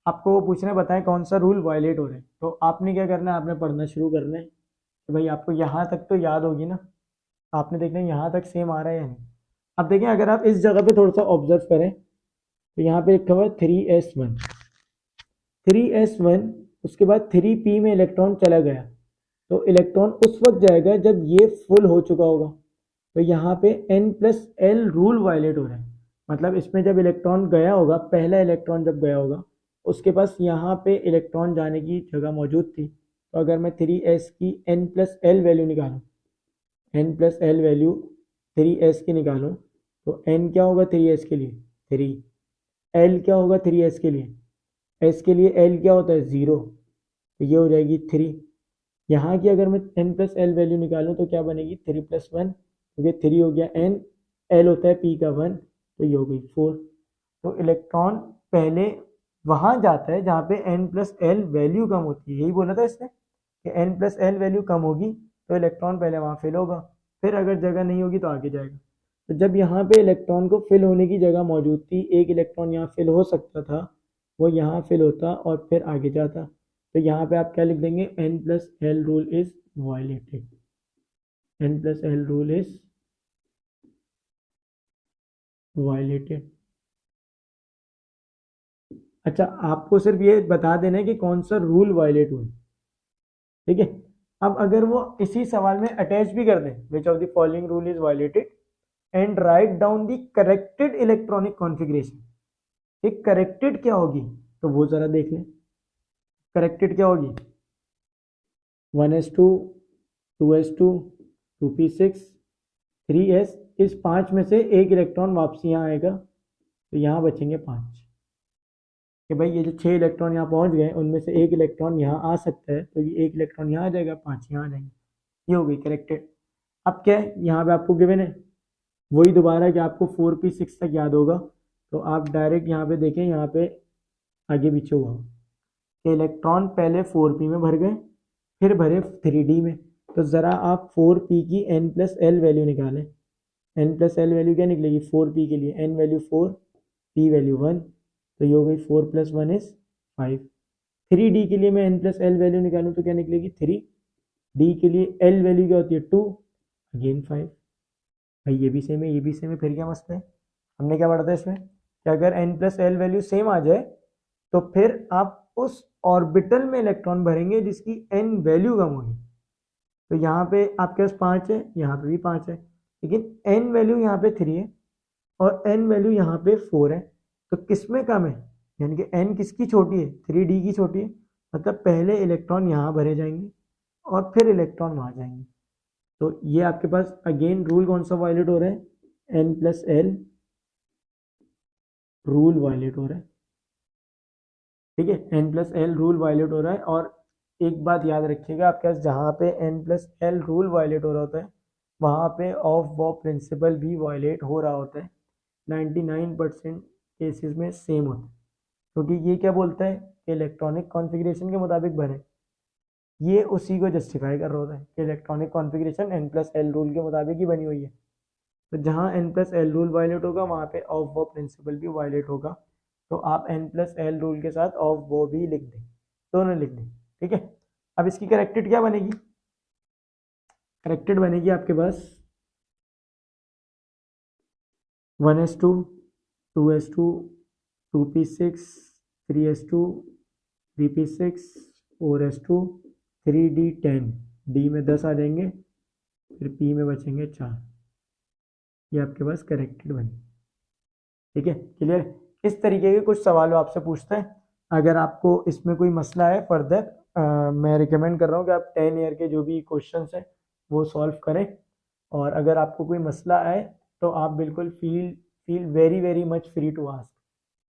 आपको वो पूछने बताएं कौन सा रूल वायलेट हो रहा है। तो आपने क्या करना है, आपने पढ़ना शुरू करना है कि भाई आपको यहाँ तक तो याद होगी ना, आपने देखना है यहाँ तक सेम आ रहा है या नहीं। अब देखें अगर आप इस जगह पे थोड़ा सा ऑब्जर्व करें तो यहाँ पे लिखा हुआ है 3s1 3s1, उसके बाद 3p में इलेक्ट्रॉन चला गया, तो इलेक्ट्रॉन उस वक्त जाएगा जब ये फुल हो चुका होगा, तो यहाँ पे n+l रूल वायलेट हो रहा है। मतलब इसमें जब इलेक्ट्रॉन गया होगा, पहला इलेक्ट्रॉन जब गया होगा, उसके पास यहाँ पे इलेक्ट्रॉन जाने की जगह मौजूद थी, तो अगर मैं 3s की n+l वैल्यू निकालूँ, n+l वैल्यू 3s की निकालूँ, तो n क्या होगा 3s के लिए 3, l क्या होगा 3s के लिए, s के लिए l क्या होता है 0, तो ये हो जाएगी 3। यहाँ की अगर मैं n+l वैल्यू निकालूँ तो क्या बनेगी 3+1, क्योंकि 3 हो गया n, l होता है p का 1, तो ये हो गई 4। तो इलेक्ट्रॉन पहले वहां जाता है जहाँ पे n+l वैल्यू कम होती है, यही बोला था इसने कि n+l वैल्यू कम होगी तो इलेक्ट्रॉन पहले वहां फिल होगा, फिर अगर जगह नहीं होगी तो आगे जाएगा। तो जब यहाँ पे इलेक्ट्रॉन को फिल होने की जगह मौजूद थी, एक इलेक्ट्रॉन यहाँ फिल हो सकता था, वो यहाँ फिल होता और फिर आगे जाता, तो यहाँ पे आप क्या लिख देंगे, n+l rule is violated, n+l rule is violated. अच्छा, आपको सिर्फ ये बता देना है कि कौन सा रूल वायलेट हुआ, ठीक है। अब अगर वो इसी सवाल में अटैच भी कर दें, which of the following rule is violated and write down the corrected electronic configuration, एक करेक्टेड क्या होगी तो वो जरा देख लें। करेक्टेड क्या होगी, 1s2 2s2 2p6 3s, इस पांच में से एक इलेक्ट्रॉन वापसी यहाँ आएगा, तो यहाँ बचेंगे पांच, कि भाई ये जो 6 इलेक्ट्रॉन यहाँ पहुंच गए उनमें से एक इलेक्ट्रॉन यहाँ आ सकता है, तो ये एक इलेक्ट्रॉन यहाँ आ जाएगा, पांच यहाँ आ जाएंगे, ये हो गई करेक्टेड। अब क्या है, यहाँ पे आपको गिवन है वही दोबारा कि आपको 4p6 तक याद होगा, तो आप डायरेक्ट यहाँ पे देखें, यहाँ पे आगे पीछे हुआ कि इलेक्ट्रॉन पहले 4p में भर गए, फिर भरे 3d में, तो ज़रा आप 4p की n+l वैल्यू निकालें। n+l वैल्यू क्या निकलेगी 4p के लिए, n वैल्यू 4, p वैल्यू 1, तो ये हो गई 4 + 1 इज 5। 3d के लिए मैं n+l वैल्यू निकालूं तो क्या निकलेगी 3, d के लिए l वैल्यू क्या होती है 2, अगेन 5। भाई ये भी सेम है, ये भी सेम है, फिर क्या मसला है, हमने क्या पढ़ा था इसमें कि अगर n+l वैल्यू सेम आ जाए तो फिर आप उस ऑर्बिटल में इलेक्ट्रॉन भरेंगे जिसकी n वैल्यू कम होगी। तो यहाँ पे आपके पास 5 है, यहाँ पे भी 5 है, लेकिन n वैल्यू यहाँ पे 3 है और n वैल्यू यहाँ पे 4 है, तो किस में कम है, यानी कि n किसकी छोटी है, 3d की छोटी है, मतलब पहले इलेक्ट्रॉन यहाँ भरे जाएंगे और फिर इलेक्ट्रॉन वहाँ जाएंगे। तो ये आपके पास अगेन रूल कौन सा वायलेट हो रहा है, n+l रूल वायलेट हो रहा है, ठीक है, n+l रूल वायलेट हो रहा है। और एक बात याद रखिएगा, आपके पास जहाँ पे n+l रूल वायलेट हो रहा होता है वहाँ पे ऑफ बॉ प्रिंसिपल भी वायलेट हो रहा होता है, 99% केसेस में सेम होता है, क्योंकि ये क्या बोलता है कि इलेक्ट्रॉनिक कॉन्फ़िगरेशन के मुताबिक बने, ये उसी को जस्टिफाई कर रहा होता है कि इलेक्ट्रॉनिक कॉन्फ़िगरेशन n+l रूल के मुताबिक ही बनी हुई है। तो जहाँ n+l रूल वायलेट होगा वहाँ पे ऑफ बॉ प्रिंसिपल भी वायलेट होगा, तो आप n+l रूल के साथ ऑफ बॉ भी लिख दें, दोनों लिख दें, ठीक है। अब इसकी करेक्टेड क्या बनेगी, करेक्टेड बनेगी आपके पास 1s2 2s2 2p6 3s2 3p6 4s2 3d10, d में 10 आ जाएंगे, फिर p में बचेंगे 4, ये आपके पास करेक्टेड बनी, ठीक है, क्लियर। इस तरीके के कुछ सवाल आपसे पूछते हैं, अगर आपको इसमें कोई मसला है फर्दर, मैं रिकमेंड कर रहा हूँ कि आप 10 ईयर के जो भी क्वेश्चंस हैं वो सॉल्व करें, और अगर आपको कोई मसला आए तो आप बिल्कुल feel very very much free to ask.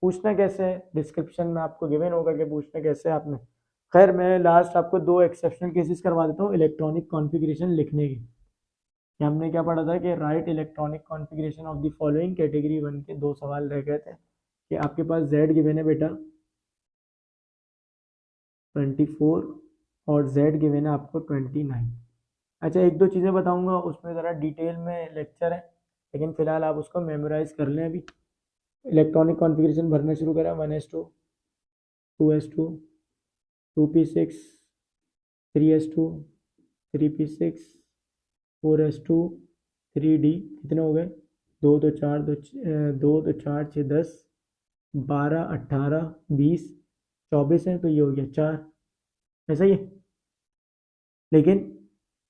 पूछना कैसे है, डिस्क्रिप्शन में आपको गिवन होगा कि पूछना कैसे है आपने। खैर मैं लास्ट आपको 2 एक्सेप्शनल केसेस करवा देता हूँ इलेक्ट्रॉनिक कॉन्फ़िगरेशन लिखने के, कि हमने क्या पढ़ा था कि right electronic configuration of the following, category 1 के 2 सवाल रह गए थे, कि आपके पास Z गिवन है बेटा 24 और Z गिवन है आपको 29। अच्छा, एक दो चीज़ें बताऊंगा, उसमें ज़रा डिटेल में लेक्चर है, लेकिन फ़िलहाल आप उसको मेमोराइज़ कर लें। अभी इलेक्ट्रॉनिक कॉन्फ़िगरेशन भरना शुरू करें, 1s2 2s2 2p6 3s2 3p6 4s2 3d, कितने हो गए, 2 2 4 2 2 2 4 6 10 12 18 20 24 है, तो ये हो गया 4, ऐसा ही है। लेकिन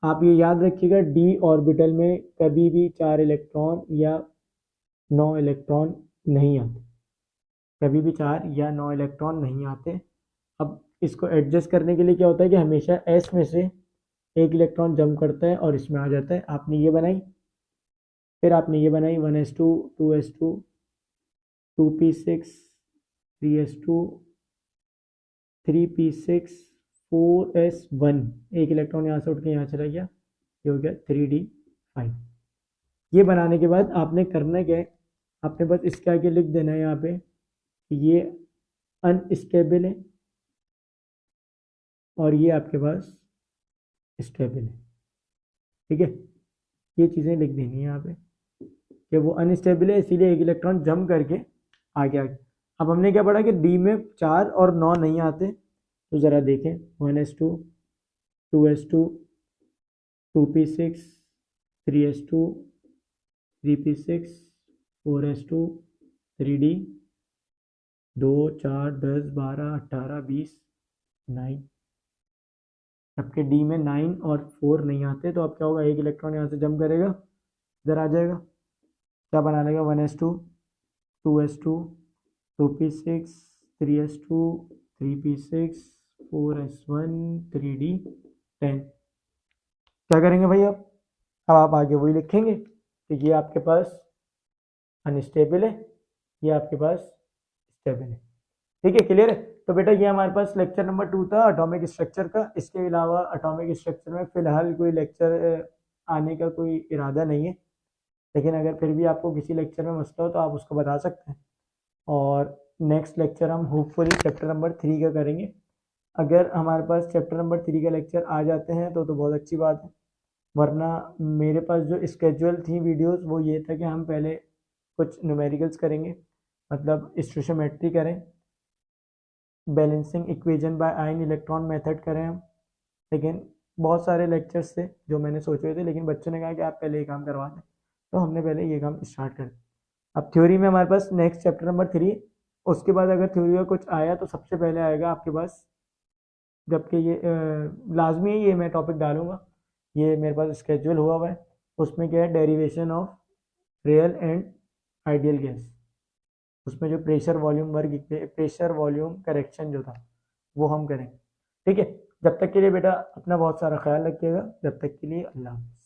आप ये याद रखिएगा डी ऑर्बिटल में कभी भी 4 इलेक्ट्रॉन या 9 इलेक्ट्रॉन नहीं आते, कभी भी 4 या 9 इलेक्ट्रॉन नहीं आते। अब इसको एडजस्ट करने के लिए क्या होता है कि हमेशा एस में से एक इलेक्ट्रॉन जंप करता है और इसमें आ जाता है। आपने ये बनाई, फिर आपने ये बनाई 1s2 2s2 2p6 3s2 3p6 4s1, एक इलेक्ट्रॉन यहाँ से उठ के यहाँ चला गया, ये हो गया 3d5। ये बनाने के बाद आपने करना क्या है, आपने बस इसके आगे लिख देना है यहाँ पे ये अनस्टेबल है और ये आपके पास स्टेबल है। ठीक है, ये चीज़ें लिख देनी है यहाँ पे कि वो अनस्टेबल है, इसीलिए एक इलेक्ट्रॉन जंप करके आगे आगे। अब हमने क्या पढ़ा कि डी में 4 और 9 नहीं आते, तो ज़रा देखें 1s2, 2s2, 2p6, 3s2, 3p6, 4s2, 3d, 2, 4, 10, 12, 18, 20, 9। जबकि डी में 9 और 4 नहीं आते, तो अब क्या होगा, एक इलेक्ट्रॉन यहाँ से जंप करेगा, इधर आ जाएगा, क्या बना लेगा, 1s2, 2s2, 2p6, 3s2, 3p6, 4s1, 3d, 10। क्या करेंगे भाई अब आप आगे वही लिखेंगे कि ये आपके पास अनस्टेबल है, ये आपके पास स्टेबल है। ठीक है, क्लियर है। तो बेटा ये हमारे पास लेक्चर नंबर 2 था एटॉमिक स्ट्रक्चर का। इसके अलावा एटॉमिक स्ट्रक्चर में फिलहाल कोई लेक्चर आने का कोई इरादा नहीं है, लेकिन अगर फिर भी आपको किसी लेक्चर में मसला हो तो आप उसको बता सकते हैं। और नेक्स्ट लेक्चर हम होपफुली चैप्टर नंबर 3 का करेंगे। अगर हमारे पास चैप्टर नंबर 3 का लेक्चर आ जाते हैं तो बहुत अच्छी बात है, वरना मेरे पास जो स्केड्यूल थी वीडियोस वो ये था कि हम पहले कुछ न्यूमेरिकल्स करेंगे, मतलब स्टोशियोमेट्री करें, balancing equation by ion electron method करें हम। लेकिन बहुत सारे लेक्चर्स थे जो मैंने सोचे हुए थे, लेकिन बच्चों ने कहा कि आप पहले ये काम करवा दें, तो हमने पहले ये काम स्टार्ट कर दिया। अब थ्योरी में हमारे पास नेक्स्ट चैप्टर नंबर 3, उसके बाद अगर थ्योरी का कुछ आया तो सबसे पहले आएगा आपके पास, जबकि ये लाजमी है, ये मैं टॉपिक डालूंगा, ये मेरे पास स्केड्यूल हुआ है। उसमें क्या है, derivation of real and ideal gas. उसमें जो pressure volume work, pressure volume correction जो था वो हम करें। ठीक है, जब तक के लिए बेटा अपना बहुत सारा ख्याल रखिएगा। जब तक के लिए अल्लाह हाफ़िज़।